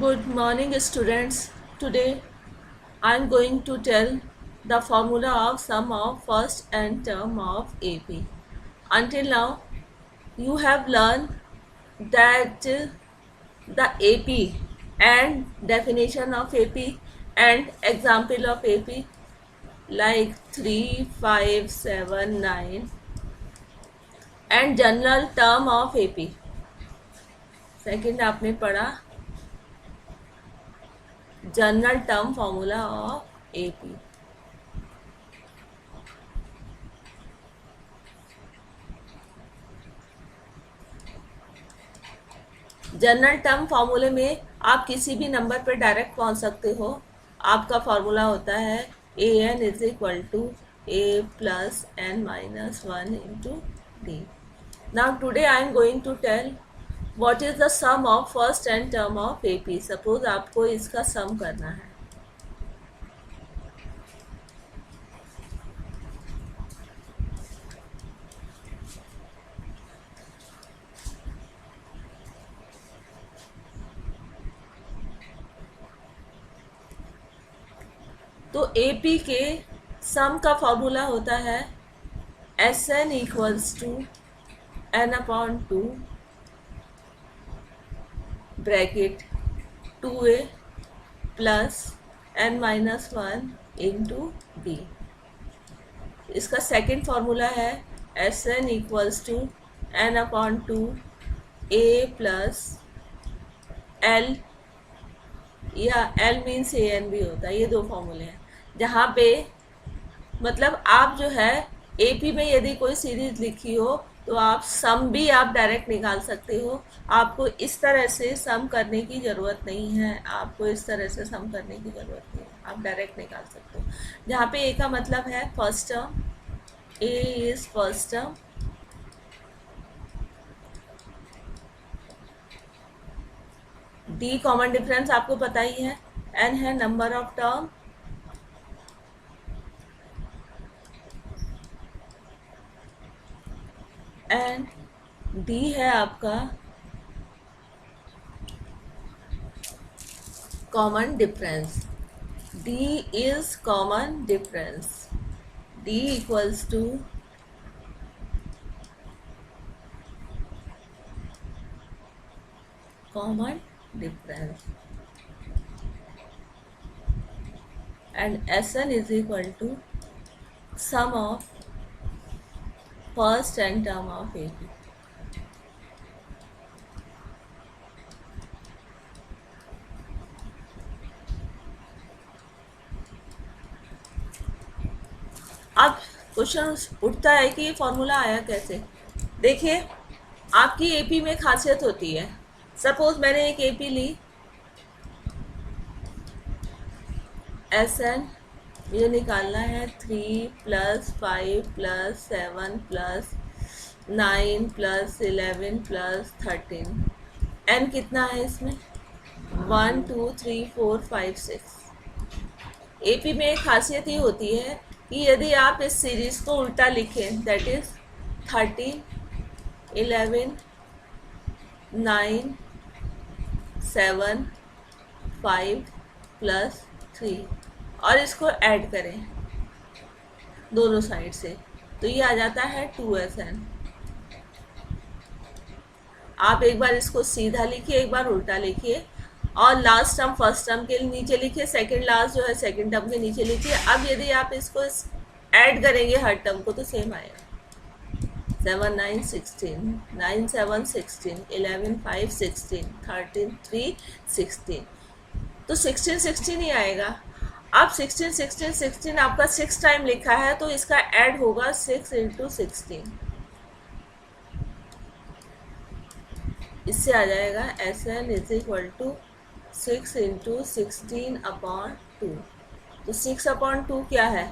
Good morning, students. Today I am going to tell the formula of sum of first and term of AP. Until now, you have learned that the AP and definition of AP and example of AP like 3, 5, 7, 9 and general term of AP. Second आपने पढ़ा general term formula of AP. General term फार्मूले में आप किसी भी number पर direct पहुंच सकते हो. आपका फार्मूला होता है A N is equal to A plus N minus one into D. Now today I am going to tell what is the sum of first and term of A P. Suppose आपको इसका सम करना है. तो A P के सम का formula होता है S N equals to N upon two bracket 2a plus N minus one into B. इसका सेकेंड फार्मूला है S N equals to N upon two A plus L, या एल मीन्स ए एन भी होता है. ये दो फार्मूले हैं जहाँ पे मतलब आप जो है ए पी में यदि कोई सीरीज लिखी हो तो आप सम भी आप डायरेक्ट निकाल सकते हो. आपको इस तरह से सम करने की ज़रूरत नहीं है. आपको इस तरह से सम करने की ज़रूरत नहीं है. आप डायरेक्ट निकाल सकते हो. जहाँ पे ए का मतलब है first term, A is first term, D common difference आपको पता ही है, एन है number of term, and D है आपका common difference. D is common difference. D equals to common difference and Sn is equal to sum of first and term of AP. अब question उठता है कि ये फॉर्मूला आया कैसे. देखिए आपकी एपी में खासियत होती है. सपोज मैंने एक एपी ली एस एन, ये निकालना है 3 plus 5 plus 7 plus 9 plus 11 plus 13. N कितना है इसमें 1 2 3 4 5 6. एपी में एक खासियत ये होती है कि यदि आप इस सीरीज़ को उल्टा लिखें दैट इज़ 13 11 9 7 5 प्लस 3 और इसको ऐड करें दोनों साइड से तो ये आ जाता है 2SN. आप एक बार इसको सीधा लिखिए, एक बार उल्टा लिखिए और लास्ट टर्म फर्स्ट टर्म के नीचे लिखिए, सेकंड लास्ट जो है सेकंड टर्म के नीचे लिखिए. अब यदि आप इसको ऐड करेंगे हर टर्म को तो सेम आएगा. 7 9 16 9 7 16 11 5 16 13 3 16. तो 16 16 ही आएगा. अब 16 16 16 आपका 6 टाइम लिखा है तो इसका ऐड होगा 6 इंटू 16. इससे आ जाएगा S N is equal to 6 into 16 upon 2. तो 6 अपॉन 2 क्या है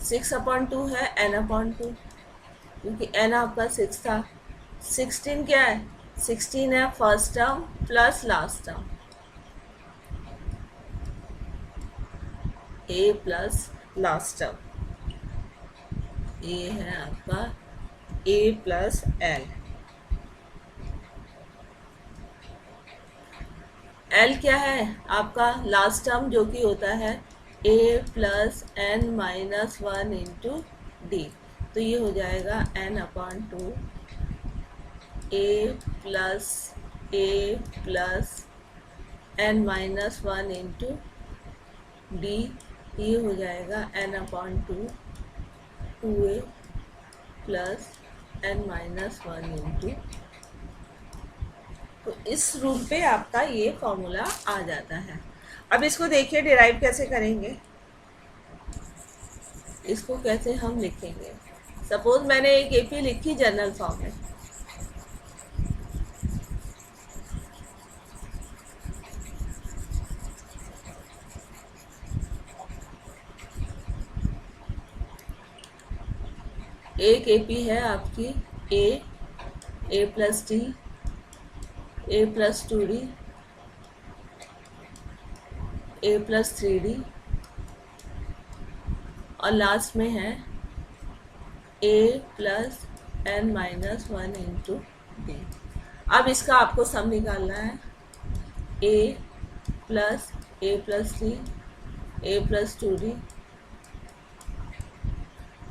6 अपॉन 2 है एन अपॉन 2 क्योंकि एन आपका 6 था. 16 क्या है 16 है first term plus last term A plus last term. ये है आपका ए प्लस एल. एल क्या है आपका लास्ट टर्म जो कि होता है A plus N minus one into D, तो ये हो जाएगा N upon two A plus N minus one into D, ये हो जाएगा N upon two A plus N minus one into. तो इस रूल पे आपका ये फॉर्मूला आ जाता है। अब इसको देखिए डिराइव कैसे करेंगे, इसको कैसे हम लिखेंगे। सपोज मैंने एक एपी लिखी जनरल फॉर्म में, एक एपी है आपकी A plus D, A plus two D, A plus three D, और लास्ट में है A plus N minus one into D. अब इसका आपको सम निकालना है, A plus D, A plus two D,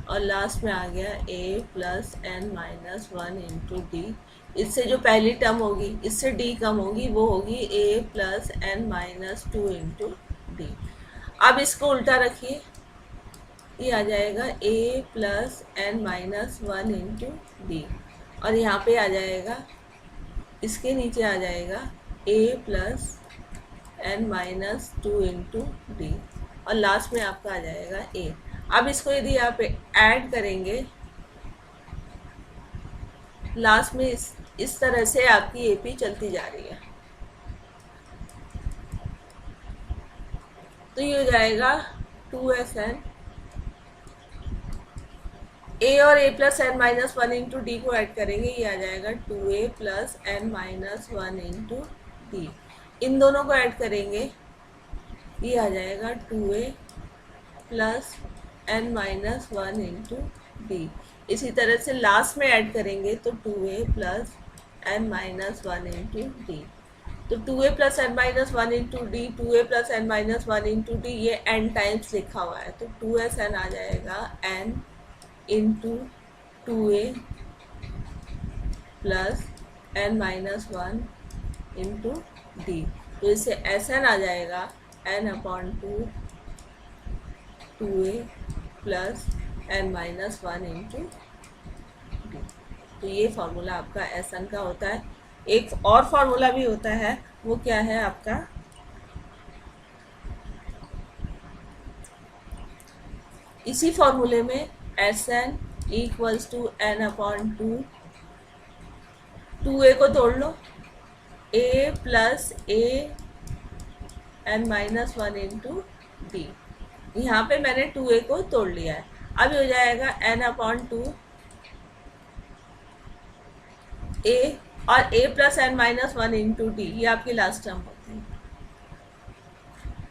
और लास्ट में आ गया A plus N minus one into D. इससे जो पहली टर्म होगी इससे डी कम होगी, वो होगी A plus N minus two into D. अब इसको उल्टा रखिए, ये आ जाएगा A plus N minus one into D, और यहाँ पे आ जाएगा, इसके नीचे आ जाएगा A plus N minus two into D, और लास्ट में आपका आ जाएगा ए। अब इसको यदि आप ऐड करेंगे लास्ट में इस तरह से आपकी एपी चलती जा रही है, तो ये हो जाएगा 2SN, ए और A plus N minus one into D को ऐड करेंगे, ये आ जाएगा 2A plus N minus one into D. इन दोनों को ऐड करेंगे, ये आ जाएगा 2A plus N minus one into D. इसी तरह से लास्ट में ऐड करेंगे तो 2A plus N minus one into D. तो 2A plus N minus one into D, 2A plus N minus one into D, ये n टाइम्स लिखा हुआ है, तो 2SN आ जाएगा n into 2A plus N minus one into D. तो इससे SN आ जाएगा n upon two 2A plus N minus one into D. तो ये फॉर्मूला आपका SN का होता है। एक और फॉर्मूला भी होता है, वो क्या है आपका, इसी फॉर्मूले में SN equals to n upon two 2A को तोड़ लो, A plus A N minus one into D. यहाँ पे मैंने 2A को तोड़ लिया है। अब हो जाएगा n अपॉन टू A और A plus N minus one into D, ये आपकी लास्ट टर्म होती है।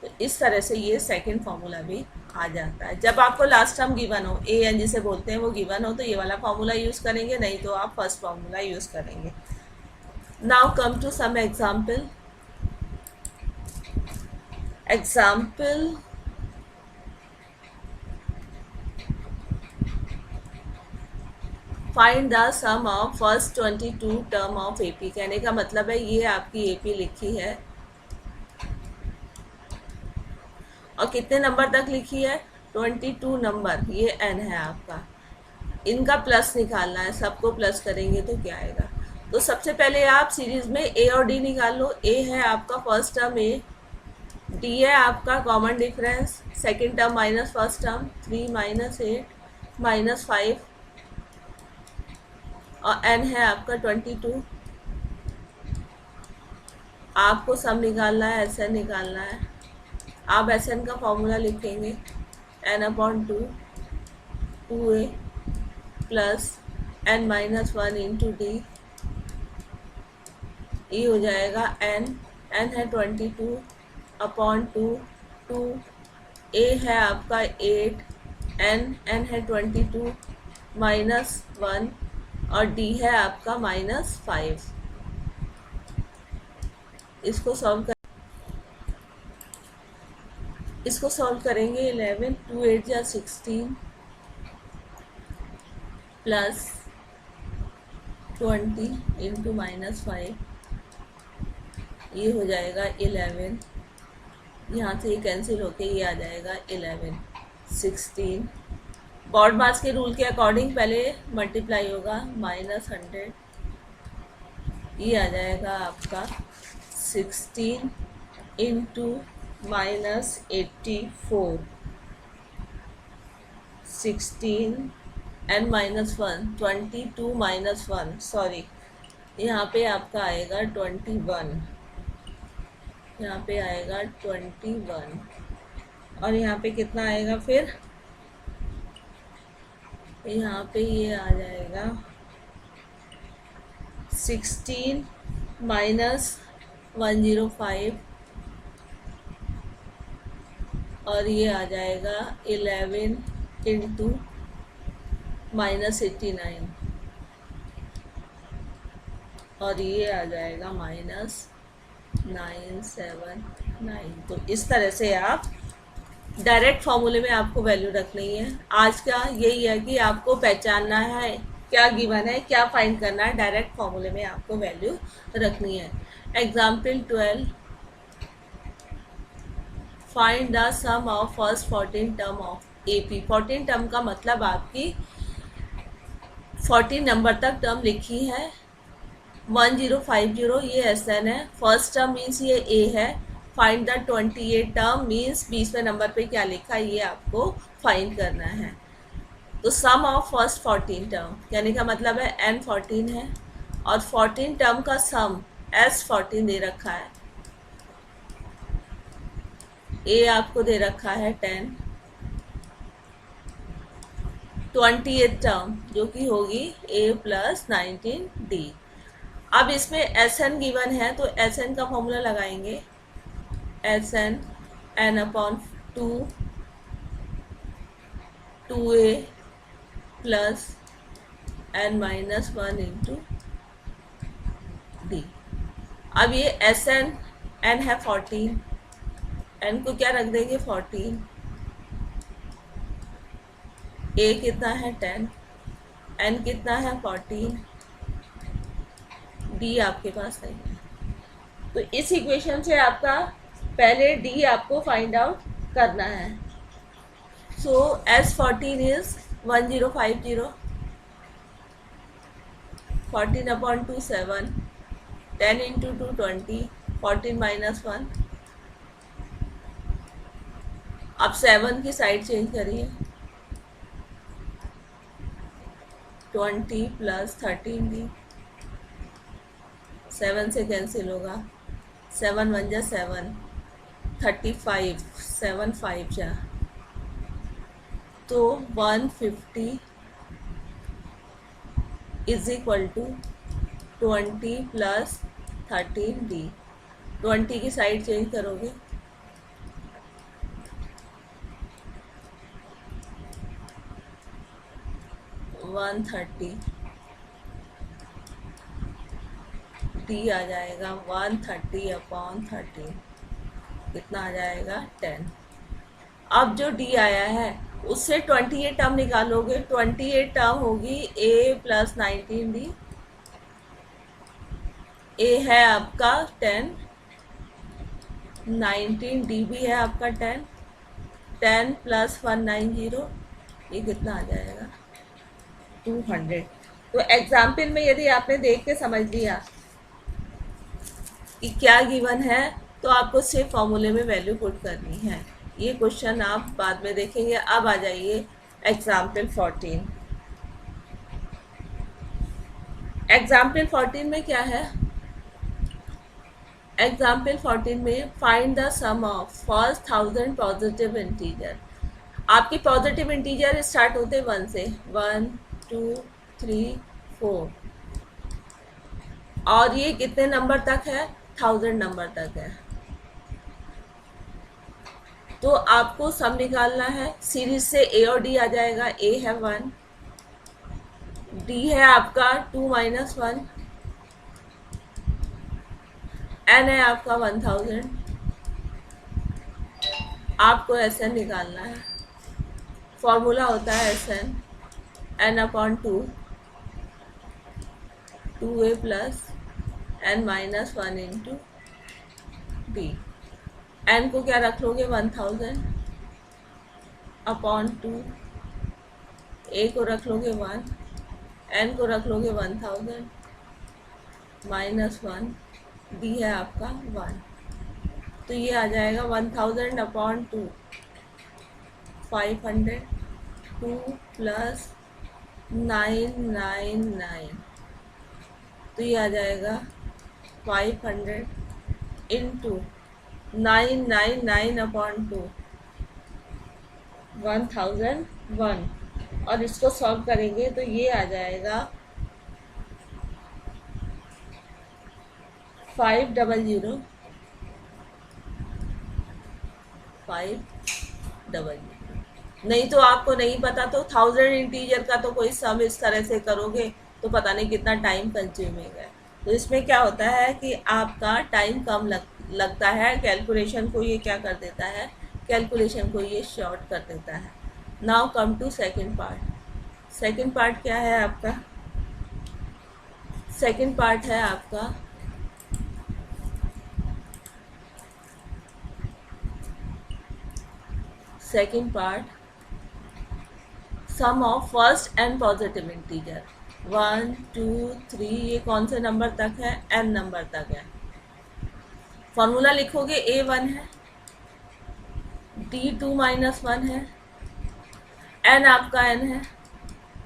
तो इस तरह से ये सेकंड फॉर्मूला भी आ जाता है। जब आपको लास्ट टर्म गिवन हो, ए एन जिसे बोलते हैं, वो गिवन हो, तो ये वाला फॉर्मूला यूज़ करेंगे, नहीं तो आप फर्स्ट फॉर्मूला यूज़ करेंगे। Now come to some example. Find the sum of first 22 term of AP. कहने का मतलब है ये आपकी एपी लिखी है और कितने नंबर तक लिखी है, 22 नंबर, ये n है आपका। इनका प्लस निकालना है, सबको प्लस करेंगे तो क्या आएगा। तो सबसे पहले आप सीरीज में a और d निकाल लो। a है आपका फर्स्ट टर्म a, d है आपका common difference second term minus first term 3 minus 8 minus 5, और n है आपका 22। आपको सम निकालना है, SN निकालना है। आप SN का फॉर्मूला लिखेंगे n upon two 2A plus N minus one into D, ये हो जाएगा n है 22 अपॉन टू A है आपका 8, n है 22 माइनस 1, और d है आपका -5। इसको सॉल्व कर इसको सॉल्व करेंगे 11 2 8 जा 16 प्लस 20 इंटू -5, ये हो जाएगा 11, यहाँ से ये कैंसिल होके ये आ जाएगा 11 16, बॉड मास के रूल के अकॉर्डिंग पहले मल्टीप्लाई होगा -100, ये आ जाएगा आपका 16 इंटू -84, 16 एंड -1 22 -1 सॉरी, यहाँ पे आपका आएगा 21, यहाँ पे आएगा 21, और यहाँ पे कितना आएगा फिर, यहाँ पे ये आ जाएगा 16 -105, और ये आ जाएगा 11 इंटू -89, और ये आ जाएगा -979। तो इस तरह से आप डायरेक्ट फॉर्मूले में आपको वैल्यू रखनी है। आज का यही है कि आपको पहचानना है क्या गिवन है, क्या फाइंड करना है, डायरेक्ट फॉर्मूले में आपको वैल्यू रखनी है। Example 12, find the sum of first 14 term of AP। 14 term का मतलब आपकी 14 नंबर तक टर्म लिखी है। 1050 ये SN है, फर्स्ट टर्म मीन्स ये A है। फाइंड द 28 टर्म मीन्स 20वें नंबर पे क्या लिखा है ये आपको फाइंड करना है। तो सम ऑफ फर्स्ट 14 टर्म कहने का मतलब है N14 है, और 14 टर्म का सम S14 दे रखा है, A आपको दे रखा है 10, 28 टर्म जो कि होगी A + 19D। अब इसमें SN गिवन है तो SN का फॉर्मूला लगाएंगे, SN N/2 2A + n-1 into D। अब ये SN N है 14, N को क्या रख देंगे 14, A कितना है 10, N कितना है 14, D आपके पास नहीं है। तो इस इक्वेशन से आपका पहले D आपको फाइंड आउट करना है। सो S14 इज 1050, 14/2 7, 10 इंटू 2 20, 14 - 1। अब 7 की साइड चेंज करिए, 20 + 13D, 7 से कैंसिल होगा, 7 1 जा 7, 35, 7 5 जा, तो 150 इज इक्वल टू 20 + 13D। 20 की साइड चेंज करोगे, 130, D आ जाएगा 130/13, कितना आ जाएगा 10। अब जो D आया है उससे 28 टर्म निकालोगे, 28 टर्म होगी A + 19D। A है आपका 10, 19D भी है आपका 10, 10 + 190, ये कितना आ जाएगा 200। तो एग्जाम्पल में यदि आपने देख के समझ लिया कि क्या गिवन है तो आपको सिर्फ फॉर्मूले में वैल्यू पुट करनी है। ये क्वेश्चन आप बाद में देखेंगे। अब आ जाइए एग्जाम्पल 14। एग्जाम्पल 14 में क्या है, एग्जाम्पल 14 में find the sum of first 1000 positive integer. आपके पॉजिटिव इंटीजर स्टार्ट होते 1 से, 1 2 3 4, और ये कितने नंबर तक है 1000 नंबर तक है। तो आपको सम निकालना है, सीरीज से A और D आ जाएगा। A है 1, D है आपका 2 - 1, N है आपका 1000, आपको एस एन निकालना है। फॉर्मूला होता है S N upon two A plus N minus one into D. N को क्या रख लोगे 1000 अपॉन टू, ए को रख लोगे 1, एन को रख लोगे 1000 माइनस 1, डी है आपका 1। तो ये आ जाएगा 1000 अपॉन 2 500, 2 प्लस 999, तो ये आ जाएगा 500 इंटू 999 अपॉन 2 1001, और इसको सॉल्व करेंगे तो ये आ जाएगा 500 500। नहीं तो आपको नहीं पता तो 1000 इंटीजर का तो कोई सम इस तरह से करोगे तो पता नहीं कितना टाइम कंज्यूमिंग है। तो इसमें क्या होता है कि आपका टाइम कम लगता है, कैलकुलेशन को ये क्या कर देता है, कैलकुलेशन को ये शॉर्ट कर देता है। Now come to second part. Second part क्या है आपका? सेकंड पार्ट है आपका second part sum of first N positive integer 1 2 3, ये कौन से नंबर तक है? एन नंबर तक है। फॉर्मूला लिखोगे A1 है, D2 माइनस 1 है, एन आपका एन है।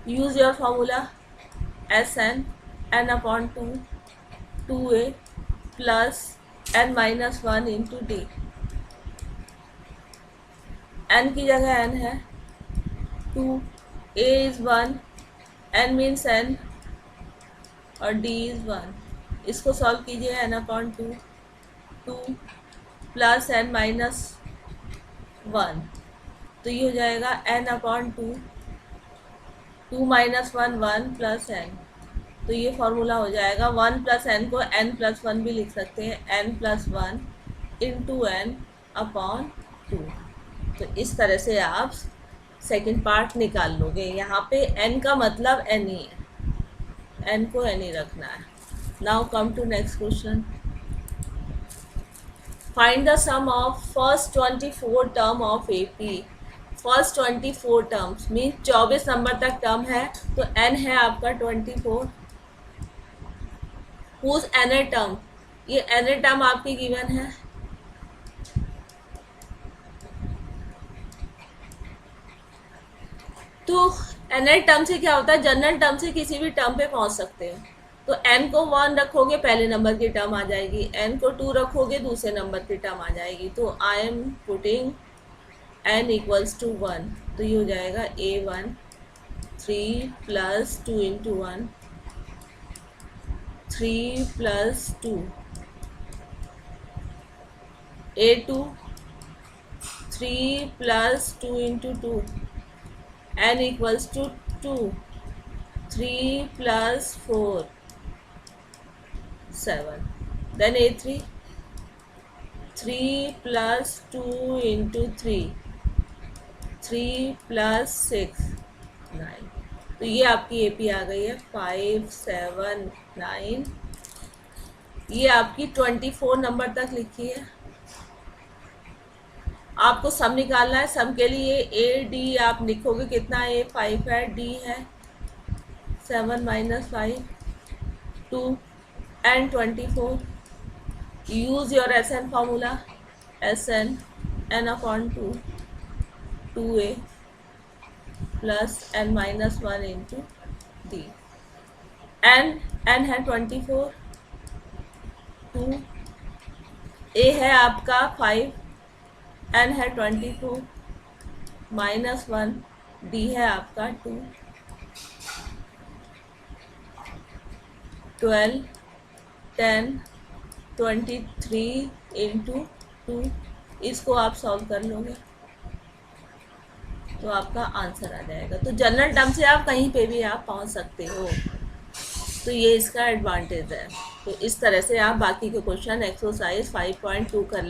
Use your formula SN N upon 2 2A plus N minus 1 into D. N की जगह एन है 2, A is 1, n means n और d इज़ 1। इसको सॉल्व कीजिए n upon 2 2 plus n minus 1, तो ये हो जाएगा n upon 2 2 minus 1 1 plus n। तो ये फॉर्मूला हो जाएगा 1 प्लस n को n प्लस 1 भी लिख सकते हैं, n plus 1 into n upon 2। तो इस तरह से आप सेकंड पार्ट निकाल लोगे। यहाँ पे n का मतलब n ही है, n को n ही रखना है। Now come to next question. Find the sum of first 24 term of AP। First 24 terms mean 24 number तक टर्म है, तो n है आपका 24। हुज nth टर्म, ये nth टर्म आपकी गिवन है। तो nth टर्म से क्या होता है, जनरल टर्म से किसी भी टर्म पे पहुंच सकते हैं। तो n को 1 रखोगे पहले नंबर की टर्म आ जाएगी, n को 2 रखोगे दूसरे नंबर की टर्म आ जाएगी। तो I am putting n equals to 1, तो ये हो जाएगा A1 3 plus 2 into 1 3 plus 2, A2 3 plus 2 into 2, n equals to 2 3 plus 4 7, then A3 3 plus 2 into 3 3 plus 6 9। तो ये आपकी AP आ गई है 5 7 9। ये आपकी 24 नंबर तक लिखी है। आपको सम निकालना है। सम के लिए AD आप लिखोगे कितना, A 5 है, D है 7 minus 5 2 and 24। Use your SN formula SN n upon 2 2A plus n minus 1 into D। n है 24, 2 A है आपका 5, n है 24 माइनस 1, D है आपका 2 12 10 23 इंटू 2। इसको आप सॉल्व कर लोगे तो आपका आंसर आ जाएगा। तो जनरल टर्म से आप कहीं पे भी आप पहुंच सकते हो, तो ये इसका एडवांटेज है। तो इस तरह से आप बाकी के क्वेश्चन एक्सरसाइज 5.2 कर लें।